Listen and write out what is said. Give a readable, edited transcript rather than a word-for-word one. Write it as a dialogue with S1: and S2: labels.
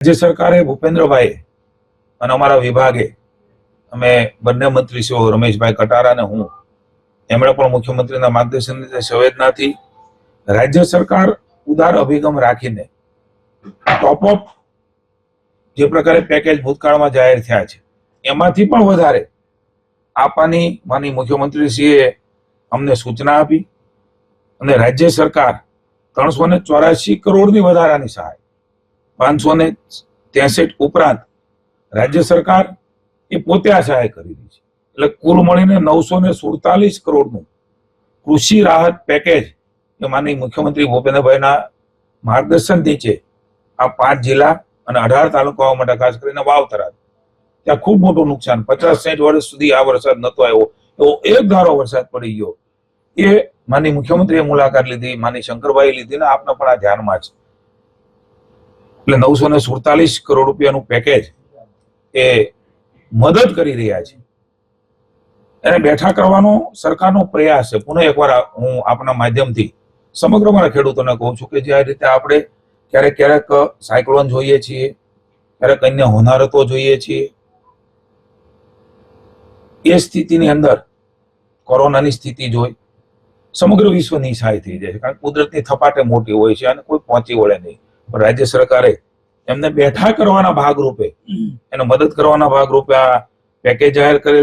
S1: રાજ્ય સરકારે ભૂપેન્દ્રભાઈ અને અમારા વિભાગે અમે બંને મંત્રીશ્રીઓ રમેશભાઈ કટારા અને હું એમણે પણ મુખ્યમંત્રીના માર્ગદર્શન સંવેદનાથી રાજ્ય સરકાર ઉદાર અભિગમ રાખીને ટોપઅપ જે પ્રકારે પેકેજ ભૂતકાળમાં જાહેર થયા છે એમાંથી પણ વધારે આપવાની માની મુખ્યમંત્રીશ્રીએ અમને સૂચના આપી અને રાજ્ય સરકાર 384 કરોડની વધારાની સહાય 563 ઉપરાંત રાજ્ય સરકાર એ પોતે આ સહાય કરી રહી છે એટલે કુલ મળીને 947 કરોડનું કૃષિ રાહત પેકેજ એ માનનીય મુખ્યમંત્રી ભૂપેન્દ્રભાઈના માર્ગદર્શન નીચે આ 5 જિલ્લા અને 18 તાલુકાઓ માટે ખાસ કરીને વાવતરા ત્યાં ખૂબ મોટું નુકસાન 50-60 વર્ષ સુધી આ વરસાદ નતો આવ્યો એવો એક ધારો વરસાદ પડી ગયો એ માનનીય મુખ્યમંત્રીએ મુલાકાત લીધી, માનનીય શંકરભાઈ લીધી ને આપને પણ આ ધ્યાનમાં છે. એટલે 947 કરોડ રૂપિયાનું પેકેજ એ મદદ કરી રહ્યા છે એને બેઠા કરવાનો સરકારનો પ્રયાસ છે. પુનઃ એકવાર હું આપના માધ્યમથી સમગ્ર મારા ખેડૂતોને કહું છું કે જે આ રીતે આપણે ક્યારેક ક્યારેક સાયક્લોન જોઈએ છીએ, ક્યારેક અન્ય હોનારતો જોઈએ છીએ, એ સ્થિતિની અંદર કોરોનાની સ્થિતિ જોઈ સમગ્ર વિશ્વની સહાય થઈ જાય છે કારણ કે કુદરતની થપાટે મોટી હોય છે અને કોઈ પહોંચી વળે નહીં. પણ રાજ્ય સરકારે એમને બેઠા કરવાના ભાગરૂપે એને મદદ કરવાના ભાગરૂપે આ પેકેજ જાહેર કરેલ